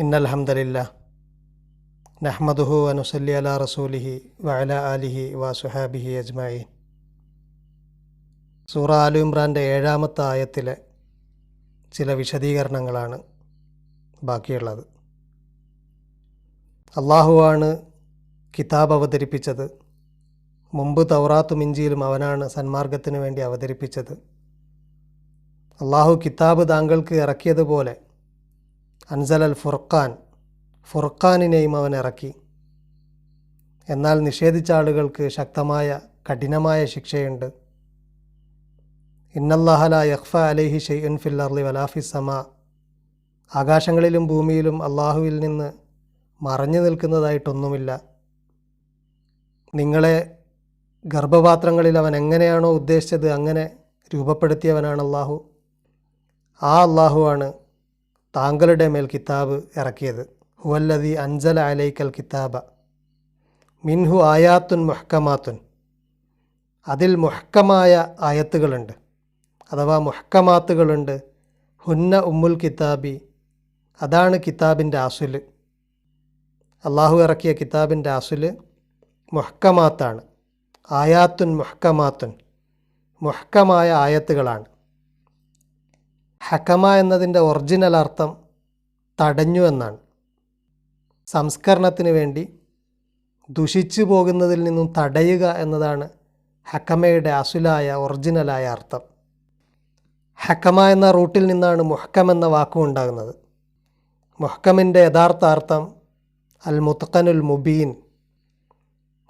ഇന്നൽ ഹംദലില്ലാ നഹ്മദുഹു വ നുസല്ലി അലാ റസൂലിഹി വ അലാ ആലിഹി വ സുഹാബിഹി അജ്മഈൻ. സൂറ ആലു ഇമ്രാൻ്റെ 7-ാമത്തെ ആയത്തിലെ ചില വിശദീകരണങ്ങളാണ് ബാക്കിയുള്ളത്. അള്ളാഹുവാണ് കിതാബ് അവതരിപ്പിച്ചത്. മുമ്പ് തൗറാത്തും ഇഞ്ചീലും അവനാണ് സന്മാർഗത്തിന് വേണ്ടി അവതരിപ്പിച്ചത്. അള്ളാഹു കിതാബ് താങ്കൾക്ക് ഇറക്കിയതുപോലെ അൻസലൽ ഫുർഖാനിനെയും അവൻ ഇറക്കി. എന്നാൽ നിഷേധിച്ച ആളുകൾക്ക് ശക്തമായ കഠിനമായ ശിക്ഷയുണ്ട്. ഇന്നല്ലാഹ ലാ യഖ്ഫ അലൈഹി ഷൈഉൻ ഫിൽ അർളി വലാ ഫിസ് സമാ. ആകാശങ്ങളിലും ഭൂമിയിലും അള്ളാഹുവിൽ നിന്ന് മറഞ്ഞു നിൽക്കുന്നതായിട്ടൊന്നുമില്ല. നിങ്ങളെ ഗർഭപാത്രങ്ങളിൽ അവൻ എങ്ങനെയാണോ ഉദ്ദേശിച്ചത് അങ്ങനെ രൂപപ്പെടുത്തിയവനാണ് അള്ളാഹു. ആ അള്ളാഹുവാണ് താങ്കളുടെ മേൽ കിതാബ് ഇറക്കിയത്. ഹുവല്ലദീ അൻസല അലൈക്കൽ കിതാബ മിൻഹു ആയാത്തുൻ മുഹ്കമാത്തുൻ. അതിൽ മുഹ്കമായ ആയത്തുകളുണ്ട്, അഥവാ മുഹ്കമാത്തുകളുണ്ട്. ഹുന്ന ഉമ്മുൽ കിതാബി, അതാണ് കിതാബിൻ്റെ അസുല്. അള്ളാഹു ഇറക്കിയ കിതാബിൻ്റെ അസുല് മുഹ്കമാത്താണ്. ആയാത്തുൻ മുഹ്കമാത്തുൻ, മുഹ്കമായ ആയത്തുകളാണ്. ഹക്കമ എന്നതിൻ്റെ ഒറിജിനൽ അർത്ഥം തടഞ്ഞു എന്നാണ്. സംസ്കരണത്തിന് വേണ്ടി ദുഷിച്ചു പോകുന്നതിൽ നിന്നും തടയുക എന്നതാണ് ഹക്കമയുടെ അസുലായ ഒറിജിനലായ അർത്ഥം. ഹക്കമ എന്ന റൂട്ടിൽ നിന്നാണ് മുഹ്കം എന്ന വാക്കും ഉണ്ടാകുന്നത്. മുഹ്കമിൻ്റെ യഥാർത്ഥ അർത്ഥം അൽ മുത്ഖനുൽ മുബീൻ,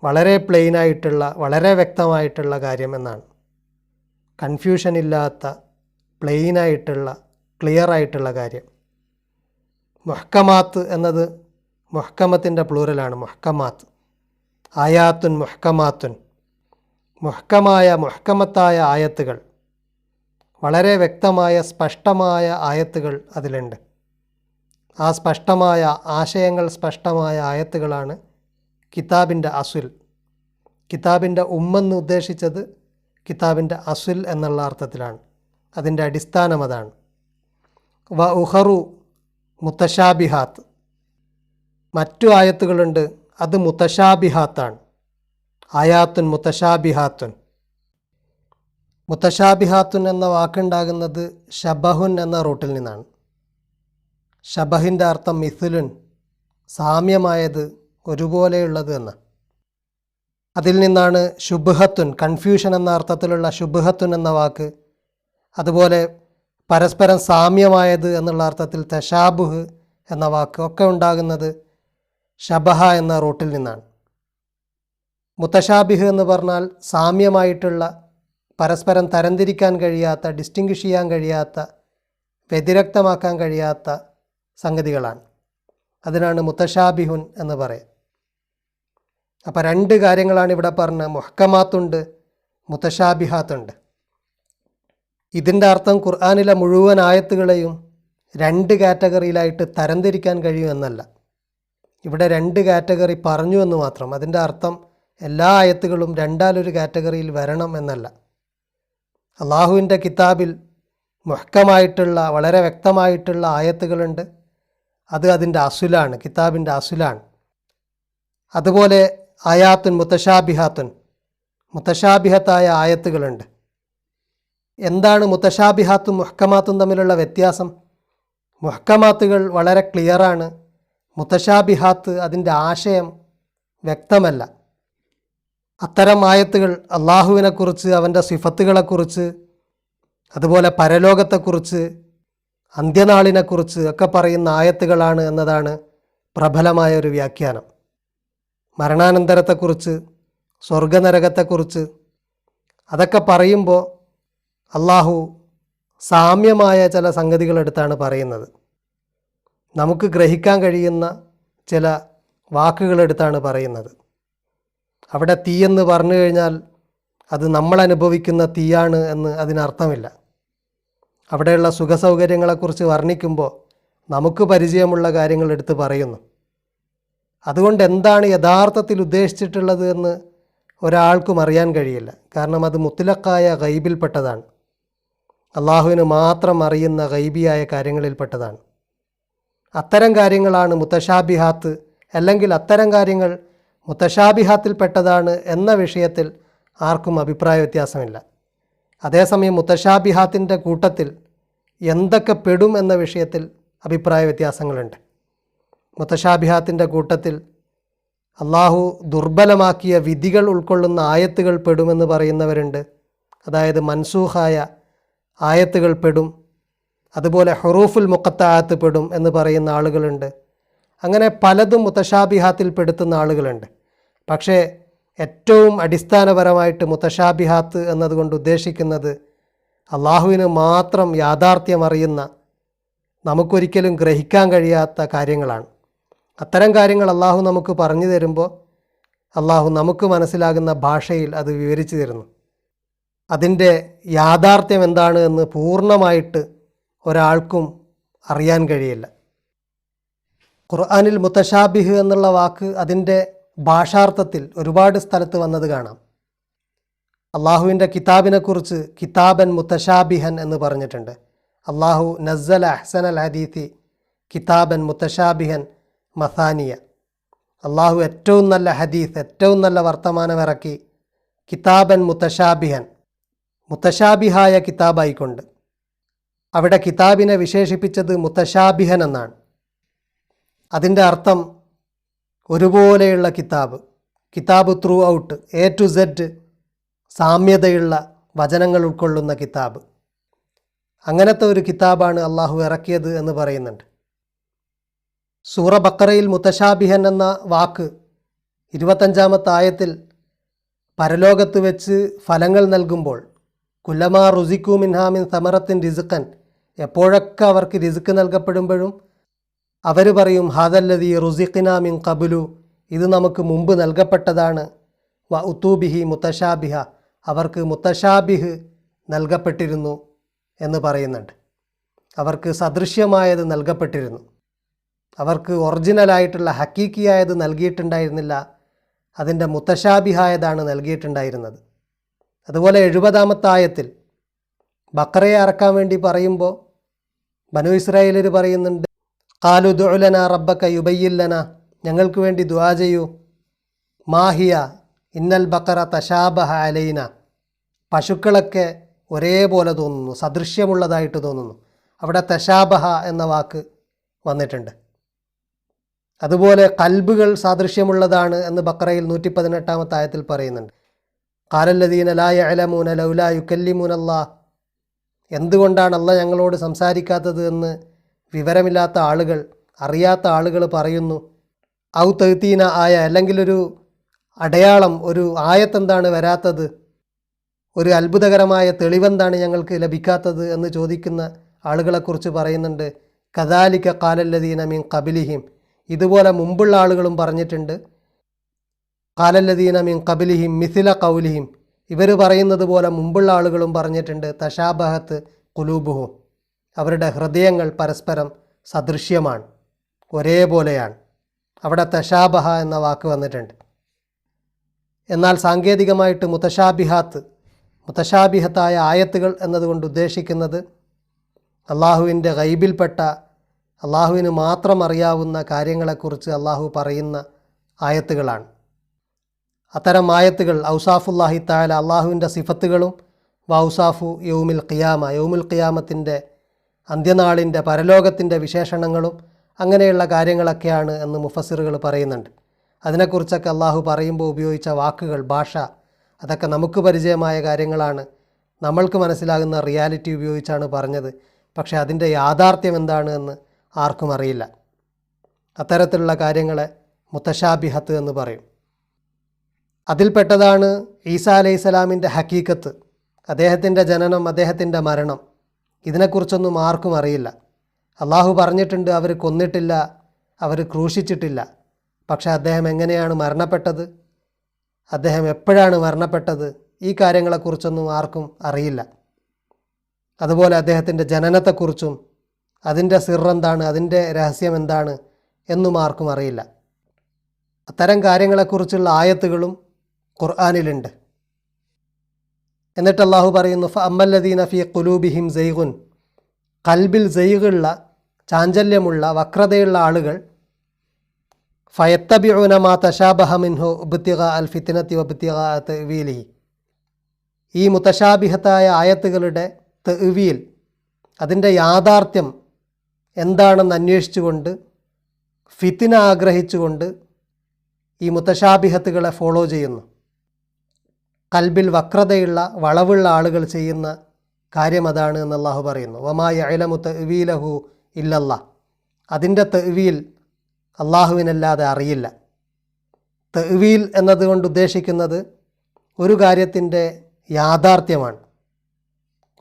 വളരെ പ്ലെയിനായിട്ടുള്ള, വളരെ വ്യക്തമായിട്ടുള്ള കാര്യം എന്നാണ്. കൺഫ്യൂഷൻ ഇല്ലാത്ത, പ്ലെയിനായിട്ടുള്ള, ക്ലിയറായിട്ടുള്ള കാര്യം. മുഹ്കമാത്ത് എന്നത് മുഹ്കമത്തിൻ്റെ പ്ലൂറലാണ്, മുഹ്കമാത്ത്. ആയാത്തുൻ മുഹ്കമാത്തുൻ, മുഹ്കമായ മുഹ്കമത്തായ ആയത്തുകൾ, വളരെ വ്യക്തമായ സ്പഷ്ടമായ ആയത്തുകൾ അതിലുണ്ട്. ആ സ്പഷ്ടമായ ആശയങ്ങൾ, സ്പഷ്ടമായ ആയത്തുകളാണ് കിതാബിൻ്റെ അസുൽ. കിതാബിൻ്റെ ഉമ്മെന്ന് ഉദ്ദേശിച്ചത് കിതാബിൻ്റെ അസുൽ എന്നുള്ള അർത്ഥത്തിലാണ്. അതിൻ്റെ അടിസ്ഥാനം അതാണ്. വ ഉഹറു മുത്തശാബിഹാത്ത്, മറ്റു ആയത്തുകളുണ്ട്, അത് മുത്തശാബിഹാത്താണ്. ആയാത്തുൻ മുത്തശാബിഹാത്തുൻ. മുത്തശാബിഹാത്തുൻ എന്ന വാക്കുണ്ടാകുന്നത് ഷബഹുൻ എന്ന റൂട്ടിൽ നിന്നാണ്. ഷബഹിൻ്റെ അർത്ഥം മിഥുലുൻ, സാമ്യമായത്, ഒരുപോലെയുള്ളത് എന്ന്. അതിൽ നിന്നാണ് ശുബ്ഹത്തുൻ, കൺഫ്യൂഷൻ എന്ന അർത്ഥത്തിലുള്ള ശുബ്ഹത്തുൻ എന്ന വാക്ക്. അതുപോലെ പരസ്പരം സാമ്യമായത് എന്നുള്ള അർത്ഥത്തിൽ തശാബുഹ് എന്ന വാക്ക് ഒക്കെ ഉണ്ടാകുന്നത് ഷബഹ എന്ന റൂട്ടിൽ നിന്നാണ്. മുത്തശാബിഹ് എന്ന് പറഞ്ഞാൽ സാമ്യമായിട്ടുള്ള, പരസ്പരം തരംതിരിക്കാൻ കഴിയാത്ത, ഡിസ്റ്റിങ്വിഷ് ചെയ്യാൻ കഴിയാത്ത, വ്യതിരക്തമാക്കാൻ കഴിയാത്ത സംഗതികളാണ്. അതിനാണ് മുത്തശാബിഹുൻ എന്ന് പറയുക. അപ്പോൾ രണ്ട് കാര്യങ്ങളാണ് ഇവിടെ പറഞ്ഞത്. മുഹ്കമാത്തുണ്ട്, മുത്തശാബിഹാത്തുണ്ട്. ഇതിൻ്റെ അർത്ഥം ഖുർആനിലെ മുഴുവൻ ആയത്തുകളെയും രണ്ട് കാറ്റഗറിയിലായിട്ട് തരംതിരിക്കാൻ കഴിയുമെന്നല്ല. ഇവിടെ രണ്ട് കാറ്റഗറി പറഞ്ഞു എന്ന് മാത്രം. അതിൻ്റെ അർത്ഥം എല്ലാ ആയത്തുകളും രണ്ടാലൊരു കാറ്റഗറിയിൽ വരണം എന്നല്ല. അള്ളാഹുവിൻ്റെ കിതാബിൽ മുഹ്കമായിട്ടുള്ള, വളരെ വ്യക്തമായിട്ടുള്ള ആയത്തുകളുണ്ട്. അത് അതിൻ്റെ അസുലാണ്, കിതാബിൻ്റെ അസുലാണ്. അതുപോലെ ആയാത്തുൻ മുത്തശാബിഹാത്തുൻ, മുത്തശാബിഹത്തായ ആയത്തുകളുണ്ട്. എന്താണ് മുത്തശാബിഹാത്തും മുഹ്കമാത്തും തമ്മിലുള്ള വ്യത്യാസം? മുഹ്കമാത്തുകൾ വളരെ ക്ലിയറാണ്. മുത്തശാബിഹാത്ത് അതിൻ്റെ ആശയം വ്യക്തമല്ല. അത്തരം ആയത്തുകൾ അള്ളാഹുവിനെക്കുറിച്ച്, അവൻ്റെ സിഫത്തുകളെക്കുറിച്ച്, അതുപോലെ പരലോകത്തെക്കുറിച്ച്, അന്ത്യനാളിനെക്കുറിച്ച് ഒക്കെ പറയുന്ന ആയത്തുകളാണ് എന്നതാണ് പ്രബലമായ ഒരു വ്യാഖ്യാനം. മരണാനന്തരത്തെക്കുറിച്ച്, സ്വർഗനരകത്തെക്കുറിച്ച് അതൊക്കെ പറയുമ്പോൾ അള്ളാഹു സാമ്യമായ ചില സംഗതികളെടുത്താണ് പറയുന്നത്. നമുക്ക് ഗ്രഹിക്കാൻ കഴിയുന്ന ചില വാക്കുകളെടുത്താണ് പറയുന്നത്. അവിടെ തീയെന്ന് പറഞ്ഞു കഴിഞ്ഞാൽ അത് നമ്മൾ അനുഭവിക്കുന്ന തീയാണ് എന്ന് അതിനർത്ഥമില്ല. അവിടെയുള്ള സുഖസൗകര്യങ്ങളെക്കുറിച്ച് വർണ്ണിക്കുമ്പോൾ നമുക്ക് പരിചയമുള്ള കാര്യങ്ങൾ എടുത്ത് പറയുന്നു. അതുകൊണ്ട് എന്താണ് യഥാർത്ഥത്തിൽ ഉദ്ദേശിച്ചിട്ടുള്ളത് എന്ന് ഒരാൾക്കും അറിയാൻ കഴിയില്ല. കാരണം അത് മുത്ലഖായ ഗൈബിൽപ്പെട്ടതാണ്. അള്ളാഹുവിന് മാത്രം അറിയുന്ന ഗൈബിയായ കാര്യങ്ങളിൽപ്പെട്ടതാണ്. അത്തരം കാര്യങ്ങളാണ് മുത്തശാബിഹാത്ത്, അല്ലെങ്കിൽ അത്തരം കാര്യങ്ങൾ മുത്തശാബിഹാത്തിൽപ്പെട്ടതാണ് എന്ന വിഷയത്തിൽ ആർക്കും അഭിപ്രായ വ്യത്യാസമില്ല. അതേസമയം മുത്തശാബിഹാത്തിൻ്റെ കൂട്ടത്തിൽ എന്തൊക്കെ പെടും എന്ന വിഷയത്തിൽ അഭിപ്രായ വ്യത്യാസങ്ങളുണ്ട്. മുത്തശാബിഹാത്തിൻ്റെ കൂട്ടത്തിൽ അള്ളാഹു ദുർബലമാക്കിയ വിധികൾ ഉൾക്കൊള്ളുന്ന ആയത്തുകൾ പെടുമെന്ന് പറയുന്നവരുണ്ട്. അതായത് മൻസൂഖായ ആയത്തുകൾ പെടും. അതുപോലെ ഹുറൂഫുൽ മുഖത്തായത്ത് പെടും എന്ന് പറയുന്ന ആളുകളുണ്ട്. അങ്ങനെ പലതും മുത്തശാബിഹാത്തിൽ പെടുത്തുന്ന ആളുകളുണ്ട്. പക്ഷേ ഏറ്റവും അടിസ്ഥാനപരമായിട്ട് മുത്തശാബിഹാത്ത് എന്നതുകൊണ്ട് ഉദ്ദേശിക്കുന്നത് അള്ളാഹുവിന് മാത്രം യാഥാർത്ഥ്യമറിയുന്ന, നമുക്കൊരിക്കലും ഗ്രഹിക്കാൻ കഴിയാത്ത കാര്യങ്ങളാണ്. അത്തരം കാര്യങ്ങൾ അള്ളാഹു നമുക്ക് പറഞ്ഞു തരുമ്പോൾ അള്ളാഹു നമുക്ക് മനസ്സിലാകുന്ന ഭാഷയിൽ അത് വിവരിച്ചു തരുന്നു. അതിൻ്റെ യാഥാർത്ഥ്യം എന്താണ് എന്ന് പൂർണ്ണമായിട്ട് ഒരാൾക്കും അറിയാൻ കഴിയില്ല. ഖുർആനിൽ മുത്തശാബിഹ് എന്നുള്ള വാക്ക് അതിൻ്റെ ഭാഷാർത്ഥത്തിൽ ഒരുപാട് സ്ഥലത്ത് വന്നത് കാണാം. അള്ളാഹുവിൻ്റെ കിതാബിനെക്കുറിച്ച് കിതാബൻ മുത്തശാബിഹൻ എന്ന് പറഞ്ഞിട്ടുണ്ട്. അള്ളാഹു നസ്സല അഹ്സനൽ ഹദീഥി കിതാബൻ മുത്തശാബിഹൻ മസാനിയ. അള്ളാഹു ഏറ്റവും നല്ല ഹദീസ്, ഏറ്റവും നല്ല വർത്തമാനം ഇറക്കി കിതാബൻ മുത്തശാബിഹൻ, മുത്തശാബിഹായ കിതാബായിക്കൊണ്ട്. അവിടെ കിതാബിനെ വിശേഷിപ്പിച്ചത് മുത്തശാബിഹൻ എന്നാണ്. അതിൻ്റെ അർത്ഥം ഒരുപോലെയുള്ള കിതാബ്, കിതാബ് throughout, A to Z സാമ്യതയുള്ള വചനങ്ങൾ ഉൾക്കൊള്ളുന്ന കിതാബ്. അങ്ങനത്തെ ഒരു കിതാബാണ് അള്ളാഹു ഇറക്കിയത് എന്ന് പറയുന്നുണ്ട്. സൂറ ബക്കറയിൽ മുത്തശാബിഹൻ എന്ന വാക്ക് 25-ാമത്തെ ആയത്തിൽ പരലോകത്ത് വെച്ച് ഫലങ്ങൾ നൽകുമ്പോൾ കുല്ലമാ റുസിക്കു മിൻഹാമിൻ സമറത്തിൻ റിസുക്കൻ, എപ്പോഴൊക്കെ അവർക്ക് റിസുക്ക് നൽകപ്പെടുമ്പോഴും അവർ പറയും ഹാദല്ലദീ റുസിഖിന മിൻ ഖബ്ലു, ഇത് നമുക്ക് മുമ്പ് നൽകപ്പെട്ടതാണ്. വ ഉത്തൂബിഹി മുത്തശാബിഹ, അവർക്ക് മുത്തശാബിഹ് നൽകപ്പെട്ടിരുന്നു എന്ന് പറയുന്നുണ്ട്. അവർക്ക് സദൃശ്യമായത് നൽകപ്പെട്ടിരുന്നു, അവർക്ക് ഒറിജിനലായിട്ടുള്ള ഹക്കീക്കിയായത് നൽകിയിട്ടുണ്ടായിരുന്നില്ല, അതിൻ്റെ മുത്തശാബിഹായതാണ് നൽകിയിട്ടുണ്ടായിരുന്നത്. അതുപോലെ 70-ാമത്തെ ആയത്തിൽ ബക്കറയെ അറക്കാൻ വേണ്ടി പറയുമ്പോൾ ബനു ഇസ്രായേലർ പറയുന്നുണ്ട്, ഖാലു ദുഉ ലനാ റബ്ബക യുബയ്യിൻ ലനാ, ഞങ്ങൾക്ക് വേണ്ടി ദുആ ചെയ്യൂ. മാഹിയ ഇന്നൽ ബക്കറ തശാബഹ അലൈന, പശുക്കളൊക്കെ ഒരേപോലെ തോന്നുന്നു, സദൃശ്യമുള്ളതായിട്ട് തോന്നുന്നു. അവിടെ തശാബഹ എന്ന വാക്ക് വന്നിട്ടുണ്ട്. അതുപോലെ കൽബുകൾ സാദൃശ്യമുള്ളതാണ് എന്ന് ബക്കറയിൽ 118-ാമത്തെ ആയത്തിൽ പറയുന്നുണ്ട്. ഖാലല്ലദീന ലാ യഅലമൂന ലൗലാ യുകല്ലിമൂനല്ലാഹ്, എന്തുകൊണ്ടാണ് അല്ലാഹ് ഞങ്ങളോട് സംസാരിക്കാത്തത് എന്ന് വിവരമില്ലാത്ത ആളുകൾ, അറിയാത്ത ആളുകൾ പറയുന്നു. ഔ തഅ്തീന ആയ, അല്ലെങ്കിൽ ഒരു അടയാളം, ഒരു ആയത്തെന്താണ് വരാത്തത്, ഒരു അത്ഭുതകരമായ തെളിവെന്താണ് ഞങ്ങൾക്ക് ലഭിക്കാത്തത് എന്ന് ചോദിക്കുന്ന ആളുകളെക്കുറിച്ച് പറയുന്നുണ്ട്. കദാലിക ഖാലല്ലദീന മിൻ ഖബ്ലിഹിം, ഇതുപോലെ മുമ്പുള്ള ആളുകളും പറഞ്ഞിട്ടുണ്ട്. ഖാലല്ലദീന മിൻ ഖബ്ലിഹിം മിസ്ല ഖൗലിഹിം, ഇവർ പറയുന്നത് പോലെ മുമ്പുള്ള ആളുകളും പറഞ്ഞിട്ടുണ്ട്. തശാബഹത്ത് ഖുലൂബുഹും, അവരുടെ ഹൃദയങ്ങൾ പരസ്പരം സദൃശ്യമാണ്, ഒരേപോലെയാണ്. അവിടെ തശാബഹ എന്ന വാക്ക് വന്നിട്ടുണ്ട്. എന്നാൽ സാങ്കേതികമായിട്ട് മുത്തശാബിഹത്തായ ആയത്തുകൾ എന്നതുകൊണ്ട് ഉദ്ദേശിക്കുന്നത് അള്ളാഹുവിൻ്റെ ഗൈബിൽപ്പെട്ട, അള്ളാഹുവിന് മാത്രം അറിയാവുന്ന കാര്യങ്ങളെക്കുറിച്ച് അള്ളാഹു പറയുന്ന ആയത്തുകളാണ്. അത്തരം ആയത്തുകൾ ഔസാഫുല്ലാഹി തആല, അള്ളാഹുവിൻ്റെ സിഫത്തുകളും വൗസാഫു യൗമിൽ ഖിയാമ, യൗമുൽ ഖിയാമത്തിൻ്റെ അന്ത്യനാളിൻ്റെ പരലോകത്തിൻ്റെ വിശേഷണങ്ങളും അങ്ങനെയുള്ള കാര്യങ്ങളൊക്കെയാണ് എന്ന് മുഫസ്സിറുകൾ പറയുന്നുണ്ട്. അതിനെക്കുറിച്ചൊക്കെ അള്ളാഹു പറയുമ്പോൾ ഉപയോഗിച്ച വാക്കുകൾ, ഭാഷ, അതൊക്കെ നമുക്ക് പരിചയമായ കാര്യങ്ങളാണ്. നമ്മൾക്ക് മനസ്സിലാകുന്ന റിയാലിറ്റി ഉപയോഗിച്ചാണ് പറഞ്ഞത്. പക്ഷേ അതിൻ്റെ യാഥാർത്ഥ്യം എന്താണ് എന്ന് ആർക്കും അറിയില്ല. അത്തരത്തിലുള്ള കാര്യങ്ങളെ മുത്തശാബിഹത്ത് എന്ന് പറയും. അതിൽപ്പെട്ടതാണ് ഈസാ അലൈഹിസ്സലാമിൻ്റെ ഹക്കീക്കത്ത്, അദ്ദേഹത്തിൻ്റെ ജനനം, അദ്ദേഹത്തിൻ്റെ മരണം. ഇതിനെക്കുറിച്ചൊന്നും ആർക്കും അറിയില്ല. അള്ളാഹു പറഞ്ഞിട്ടുണ്ട് അവർ കൊന്നിട്ടില്ല, അവർ ക്രൂശിച്ചിട്ടില്ല. പക്ഷേ അദ്ദേഹം എങ്ങനെയാണ് മരണപ്പെട്ടത്, അദ്ദേഹം എപ്പോഴാണ് മരണപ്പെട്ടത്, ഈ കാര്യങ്ങളെക്കുറിച്ചൊന്നും ആർക്കും അറിയില്ല. അതുപോലെ അദ്ദേഹത്തിൻ്റെ ജനനത്തെക്കുറിച്ചും അതിൻ്റെ സിറെന്താണ്, അതിൻ്റെ രഹസ്യം എന്താണ് എന്നും ആർക്കും അറിയില്ല. അത്തരം കാര്യങ്ങളെക്കുറിച്ചുള്ള ആയത്തുകളും ഖുർആനിലുണ്ട്. എന്നിട്ട് അള്ളാഹു പറയുന്നു, ഫഅമ്മല്ലദീന ഫീ ഖുലൂബിഹിം സൈഗുൻ, കൽബിൽ സൈഗുള്ള ചാഞ്ചല്യമുള്ള വക്രതയുള്ള ആളുകൾ ഫയത്തബിഉന മാ തശാബഹ മിൻഹു ഇബ്തിഗാ അൽ ഫിത്നതി വബ്തിഗാ തഅ്വീലിഹി, ഈ മുതശാബിഹത്തായ ആയത്തുകളുടെ തഅ്വീൽ, അതിൻ്റെ യാഥാർത്ഥ്യം എന്താണെന്ന് അന്വേഷിച്ചുകൊണ്ട്, ഫിത്ന ആഗ്രഹിച്ചുകൊണ്ട് ഈ മുതശാബിഹത്തുകളെ ഫോളോ ചെയ്യുന്നു. കൽബിൽ വക്രതയുള്ള വളവുള്ള ആളുകൾ ചെയ്യുന്ന കാര്യം അതാണ് എന്ന് അല്ലാഹു പറയുന്നു. വമാ യഅലമു തഅ്വീലഹു ഇല്ലല്ലാഹ്, അതിൻ്റെ തഅ്വീൽ അള്ളാഹുവിനല്ലാതെ അറിയില്ല. തഅ്വീൽ എന്നതുകൊണ്ട് ഉദ്ദേശിക്കുന്നത് ഒരു കാര്യത്തിൻ്റെ യാഥാർത്ഥ്യമാണ്.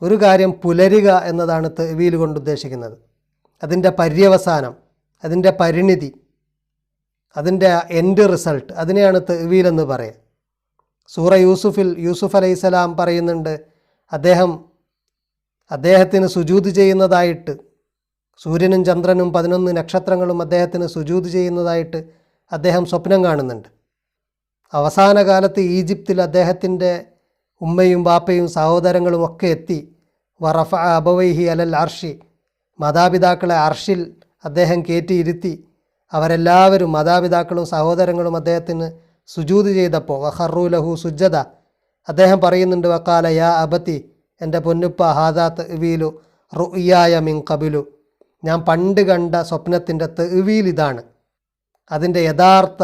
ഒരു കാര്യം പുലരുക എന്നതാണ് തഅ്വീൽ കൊണ്ട് ഉദ്ദേശിക്കുന്നത്. അതിൻ്റെ പര്യവസാനം, അതിൻ്റെ പരിണിതി, അതിൻ്റെ എൻഡ് റിസൾട്ട്, അതിനെയാണ് തഅ്വീൽ എന്ന് പറയുക. സൂറ യൂസുഫിൽ യൂസുഫ് അലൈഹിസ്സലാം പറയുന്നുണ്ട്, അദ്ദേഹത്തിന് സുജൂദ് ചെയ്യുന്നതായിട്ട്, സൂര്യനും ചന്ദ്രനും 11 നക്ഷത്രങ്ങളും അദ്ദേഹത്തിന് സുജൂദ് ചെയ്യുന്നതായിട്ട് അദ്ദേഹം സ്വപ്നം കാണുന്നുണ്ട്. അവസാന കാലത്ത് ഈജിപ്തിൽ അദ്ദേഹത്തിൻ്റെ ഉമ്മയും ബാപ്പയും സഹോദരങ്ങളും ഒക്കെ എത്തി. വറഫ അബവൈഹി അലൽ അർഷി, മാതാപിതാക്കളെ അർഷിൽ അദ്ദേഹം കയറ്റിയിരുത്തി. അവരെല്ലാവരും, മാതാപിതാക്കളും സഹോദരങ്ങളും അദ്ദേഹത്തിന് സുജൂദ് ചെയ്തപ്പോൾ വഖറു ലഹു സുജ്ജദ, അദ്ദേഹം പറയുന്നുണ്ട്, വഖാല യാ അബതി, എൻ്റെ പൊന്നുപ്പ, ഹാദാ തഅ്വീലു റുഅ്യായ മിൻ ഖബിലു, ഞാൻ പണ്ട് കണ്ട സ്വപ്നത്തിൻ്റെ തഅ്വീൽ ഇതാണ്, അതിൻ്റെ യഥാർത്ഥ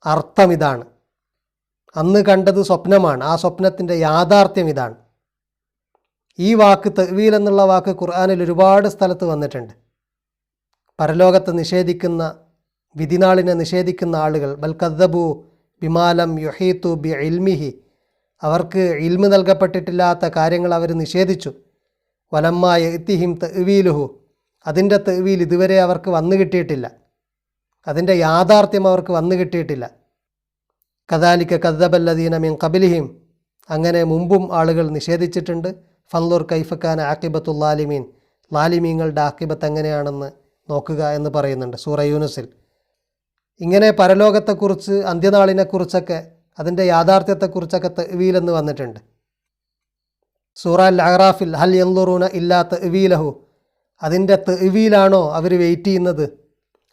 അർത്ഥം ഇതാണ്. അന്ന് കണ്ടത് സ്വപ്നമാണ്, ആ സ്വപ്നത്തിൻ്റെ യാഥാർത്ഥ്യം ഇതാണ്. ഈ വാക്ക് തഅ്വീൽ എന്നുള്ള വാക്ക് ഖുർആനിൽ ഒരുപാട് സ്ഥലത്ത് വന്നിട്ടുണ്ട്. പരലോകത്തെ നിഷേധിക്കുന്ന, വിധിനാളിനെ നിഷേധിക്കുന്ന ആളുകൾ, ബൽ കദ്ദബു ബിമാലം യുഹീതു ബി ഇൽമിഹി, അവർക്ക് ഇൽമ് നൽകപ്പെട്ടിട്ടില്ലാത്ത കാര്യങ്ങൾ അവർ നിഷേധിച്ചു. വലമ്മ യഅ്തിഹിം തഅ്വീലുഹു, അതിൻ്റെ തഅ്വീൽ ഇതുവരെ അവർക്ക് വന്നു കിട്ടിയിട്ടില്ല, അതിൻ്റെ യാഥാർത്ഥ്യം അവർക്ക് വന്നു കിട്ടിയിട്ടില്ല. കദാലിക കദ്ദബല്ലദീന മിൻ ഖബലിഹിം, അങ്ങനെ മുമ്പും ആളുകൾ നിഷേധിച്ചിട്ടുണ്ട്. ഫൻളുർ കൈഫ കാന ആഖിബത്തുൽ ലാലിമീൻ, ലാലിമീങ്ങളുടെ ആഖിബത്ത് എങ്ങനെയാണെന്ന് നോക്കുക എന്ന് പറയുന്നുണ്ട് സൂറ യൂനുസിൽ. ഇങ്ങനെ പരലോകത്തെക്കുറിച്ച്, അന്ത്യനാളിനെക്കുറിച്ചൊക്കെ, അതിൻ്റെ യാഥാർത്ഥ്യത്തെക്കുറിച്ചൊക്കെ തഅ്വീൽ എന്ന് വന്നിട്ടുണ്ട്. സൂറ അൽ അറാഫിൽ ഹൽ യൻളുറൂന ഇല്ലാ തഅ്വീലഹു, അതിൻ്റെ തഅ്വീലാണോ അവർ വെയിറ്റ് ചെയ്യുന്നത്,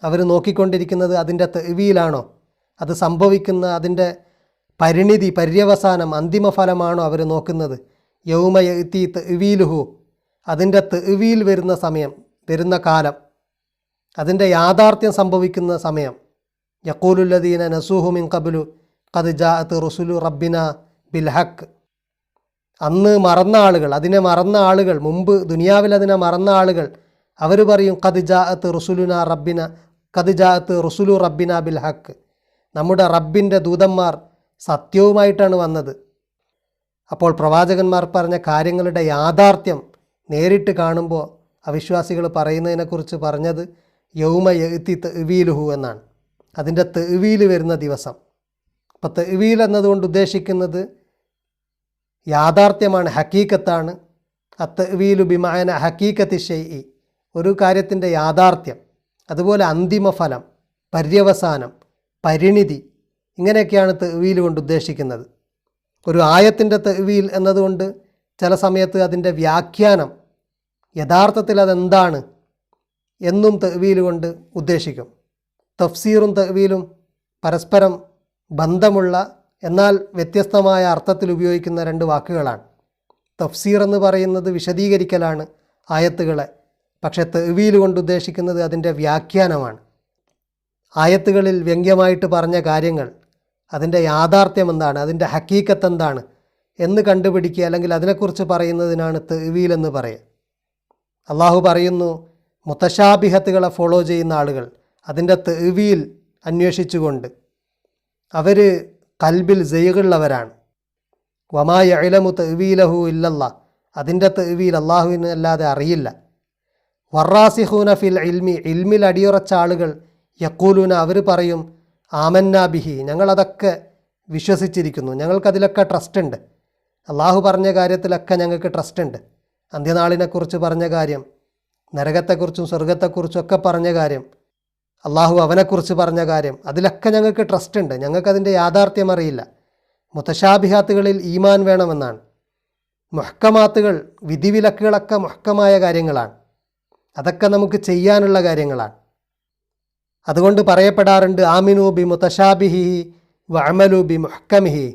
അവർ നോക്കിക്കൊണ്ടിരിക്കുന്നത് അതിൻ്റെ തഅ്വീലാണോ, അത് സംഭവിക്കുന്ന അതിൻ്റെ പരിണിതി, പര്യവസാനം, അന്തിമ ഫലമാണോ അവർ നോക്കുന്നത്. യൗമ യഅ്തി തഅ്വീലുഹു, അതിൻ്റെ തഅ്വീൽ വരുന്ന സമയം, വരുന്ന കാലം, അതിൻ്റെ യാഥാർത്ഥ്യം സംഭവിക്കുന്ന സമയം. യഖൂലുല്ലദീന നസൂഹു മിൻ ഖബ്ലു ഖദ് ജാഅത് റുസുലു റബ്ബിന ബിൽ ഹഖ്, അന്ന് മറന്ന ആളുകൾ, അതിനെ മറന്ന ആളുകൾ, മുമ്പ് ദുനിയാവിൽ അതിനെ മറന്ന ആളുകൾ, അവർ പറയും ഖദ് ജാഅത് റുസുലു റബ്ബിന ബിൽ ഹഖ്, നമ്മുടെ റബ്ബിൻ്റെ ദൂതന്മാർ സത്യവുമായിട്ടാണ് വന്നത്. അപ്പോൾ പ്രവാചകന്മാർ പറഞ്ഞ കാര്യങ്ങളുടെ യാഥാർത്ഥ്യം നേരിട്ട് കാണുമ്പോൾ അവിശ്വാസികൾ പറയുന്നതിനെക്കുറിച്ച് പറഞ്ഞത് യൗമ യഅ്തി തഅ്വീലുഹു എന്നാണ്, അതിൻ്റെ തഅ്വീൽ വരുന്ന ദിവസം. അപ്പോൾ തഅ്വീൽ എന്നതുകൊണ്ട് ഉദ്ദേശിക്കുന്നത് യാഥാർത്ഥ്യമാണ്, ഹക്കീക്കത്താണ്. അത്തഅ്വീലു ബിമഅന ഹക്കീക്കത്തി ഷൈഇ, ഒരു കാര്യത്തിൻ്റെ യാഥാർത്ഥ്യം, അതുപോലെ അന്തിമ ഫലം, പര്യവസാനം, പരിണിതി, ഇങ്ങനെയൊക്കെയാണ് തഅ്വീൽ കൊണ്ട് ഉദ്ദേശിക്കുന്നത്. ഒരു ആയത്തിൻ്റെ തഅ്വീൽ എന്നതുകൊണ്ട് ചില സമയത്ത് അതിൻ്റെ വ്യാഖ്യാനം, യഥാർത്ഥത്തിൽ അതെന്താണ് എന്നും തഅ്വീൽ കൊണ്ട് ഉദ്ദേശിക്കും. തഫ്സീറും തഅ്വീലും പരസ്പരം ബന്ധമുള്ള എന്നാൽ വ്യത്യസ്തമായ അർത്ഥത്തിൽ ഉപയോഗിക്കുന്ന രണ്ട് വാക്കുകളാണ്. തഫ്സീർ എന്ന് പറയുന്നത് വിശദീകരിക്കലാണ് ആയത്തുകളെ, പക്ഷേ തഅ്വീൽ കൊണ്ട് ഉദ്ദേശിക്കുന്നത് അതിൻ്റെ വ്യാഖ്യാനമാണ്. ആയത്തുകളിൽ വ്യംഗ്യമായിട്ട് പറഞ്ഞ കാര്യങ്ങൾ, അതിൻ്റെ യാഥാർത്ഥ്യം എന്താണ്, അതിൻ്റെ ഹക്കീക്കത്ത് എന്താണ് എന്ന് കണ്ടുപിടിക്കുക, അല്ലെങ്കിൽ അതിനെക്കുറിച്ച് പറയുന്നതിനാണ് തഅ്വീൽ എന്ന് പറയുക. അള്ളാഹു പറയുന്നു, മുതശാബിഹത്തുകളെ ഫോളോ ചെയ്യുന്ന ആളുകൾ അതിൻ്റെ തഅ്വീൽ അന്വേഷിച്ചുകൊണ്ട് അവർ കൽബിൽ സയ്ഗുള്ളവരാണ്. വമാ യഅലമു തഅ്വീലഹു ഇല്ലല്ലാഹ്, അതിൻ്റെ തഅ്വീൽ അള്ളാഹുവിന് അല്ലാതെ അറിയില്ല. വറാസിഖൂന ഫിൽ ഇൽമി, ഇൽമിൽ അടിയുറച്ച ആളുകൾ യഖൂലൂന, അവർ പറയും ആമന്നാ ബിഹി, ഞങ്ങളതൊക്കെ വിശ്വസിച്ചിരിക്കുന്നു, ഞങ്ങൾക്കതിലൊക്കെ ട്രസ്റ്റ് ഉണ്ട്, അള്ളാഹു പറഞ്ഞ കാര്യത്തിലൊക്കെ ഞങ്ങൾക്ക് ട്രസ്റ്റ് ഉണ്ട്. അന്ത്യനാളിനെക്കുറിച്ച് പറഞ്ഞ കാര്യം, നരകത്തെക്കുറിച്ചും സ്വർഗത്തെക്കുറിച്ചും ഒക്കെ പറഞ്ഞ കാര്യം, അള്ളാഹു അവനെക്കുറിച്ച് പറഞ്ഞ കാര്യം, അതിലൊക്കെ ഞങ്ങൾക്ക് ട്രസ്റ്റ് ഉണ്ട്, ഞങ്ങൾക്കതിൻ്റെ യാഥാർത്ഥ്യം അറിയില്ല. മുതശാബിഹാത്തുകളിൽ ഈമാൻ വേണമെന്നാണ്. മുഹ്കമാത്തുകൾ, വിധിവിലക്കുകളൊക്കെ മുഹ്കമായ കാര്യങ്ങളാണ്. അതൊക്കെ നമുക്ക് ചെയ്യാനുള്ള കാര്യങ്ങളാണ്. അതുകൊണ്ട് പറയപ്പെടാറുണ്ട് ആമിനു ബി മുതശാബിഹി വഅമലു ബി മുഹ്കമിഹി.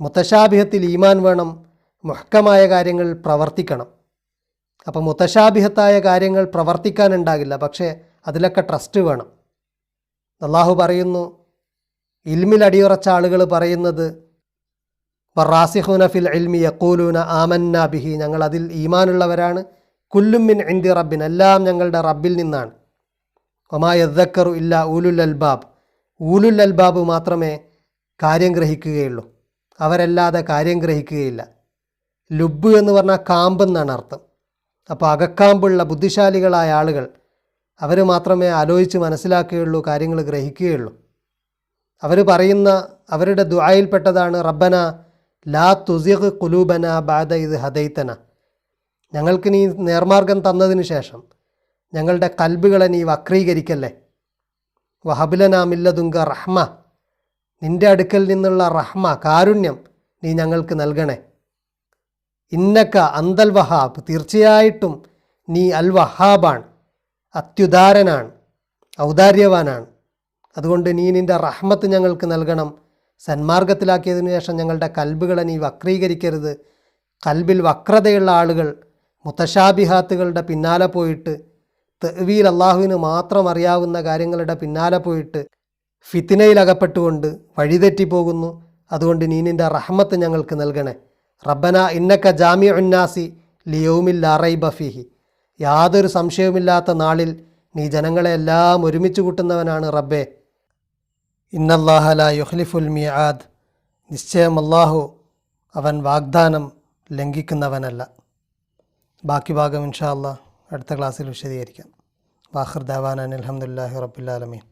മുതശാബിഹത്തിൽ ഈമാൻ വേണം, മുഹ്കമായ കാര്യങ്ങൾ പ്രവർത്തിക്കണം. അപ്പോൾ മുതശാബിഹത്തായ കാര്യങ്ങൾ പ്രവർത്തിക്കാനുണ്ടാകില്ല, പക്ഷേ അതിലൊക്കെ ട്രസ്റ്റ് വേണം. അള്ളാഹു പറയുന്നു, ഇൽമിൽ അടിയുറച്ച ആളുകൾ പറയുന്നത് വറാസിഖൂന ഫിൽ ഇൽമി യഖൂലൂന ആമന്ന ബിഹി, ഞങ്ങൾ അതിൽ ഈമാനുള്ളവരാണ്. കുല്ലും മിൻ ഇൻദി റബ്ബിൻ, എല്ലാം ഞങ്ങളുടെ റബ്ബിൽ നിന്നാണ്. വമാ യദ്ദക്കറു ഇല്ലാ ഊലുൽ അൽബാബ്, ഊലുൽ അൽബാബ് മാത്രമേ കാര്യം ഗ്രഹിക്കുകയുള്ളൂ, അവരല്ലാതെ കാര്യം ഗ്രഹിക്കുകയില്ല. ലുബ് എന്ന് പറഞ്ഞാൽ കാമ്പ് എന്നാണ് അർത്ഥം. അപ്പോൾ അകക്കാമ്പുള്ള ബുദ്ധിശാലികളായ ആളുകൾ അവർ മാത്രമേ ആലോചിച്ച് മനസ്സിലാക്കുകയുള്ളൂ, കാര്യങ്ങൾ ഗ്രഹിക്കുകയുള്ളൂ. അവർ പറയുന്ന അവരുടെ ദുആയിൽപ്പെട്ടതാണ് റബ്ബന ലാ തുസിഗ് ഖുലൂബന ബഅദ ഇദ് ഹദൈതന, ഞങ്ങൾക്ക് നീ നേർമാർഗം തന്നതിന് ശേഷം ഞങ്ങളുടെ കൽബുകളെ നീ വക്രീകരിക്കല്ലേ. വഹബ്ലനാ മില്ലദുങ്ക റഹ്മ, നിൻ്റെ അടുക്കൽ നിന്നുള്ള റഹ്മ, കാരുണ്യം നീ ഞങ്ങൾക്ക് നൽകണേ. ഇന്നക അന്തൽ വഹാബ്, തീർച്ചയായിട്ടും നീ അൽ വഹാബാണ്, അത്യുദാരനാണ്, ഔദാര്യവാനാണ്. അതുകൊണ്ട് നീ നിൻ്റെ റഹ്മത്ത് ഞങ്ങൾക്ക് നൽകണം. സന്മാർഗത്തിലാക്കിയതിനു ശേഷം ഞങ്ങളുടെ കൽബുകളെ നീ വക്രീകരിക്കരുത്. കൽബിൽ വക്രതയുള്ള ആളുകൾ മുതശാബിഹാത്തുകളുടെ പിന്നാലെ പോയിട്ട്, തഅ്വീൽ അള്ളാഹുവിന് മാത്രം അറിയാവുന്ന കാര്യങ്ങളുടെ പിന്നാലെ പോയിട്ട് ഫിത്നയിലകപ്പെട്ടുകൊണ്ട് വഴിതെറ്റിപ്പോകുന്നു. അതുകൊണ്ട് നീ നിൻ്റെ റഹ്മത്ത് ഞങ്ങൾക്ക് നൽകണേ. റബ്ബന ഇന്നക ജാമിഉന്നാസി ലിയൗമിൽ ലാ റൈബ ഫീഹി, യാതൊരു സംശയവുമില്ലാത്ത നാളിൽ നീ ജനങ്ങളെ എല്ലാം ഒരുമിച്ച് കൂട്ടുന്നവനാണ് റബ്ബേ. ഇന്നല്ലാഹ ലാ യുഖ്ലിഫുൽ മിആദ്, നിശ്ചയം അല്ലാഹു അവൻ വാഗ്ദാനം ലംഘിക്കുന്നവനല്ല. ബാക്കി ഭാഗം ഇൻഷാ അല്ലാഹ് അടുത്ത ക്ലാസ്സിൽ വിശദീകരിക്കാം. വാഖിർ ദഅവാനാ അൽഹംദുലില്ലാഹി റബ്ബിൽ ആലമീൻ.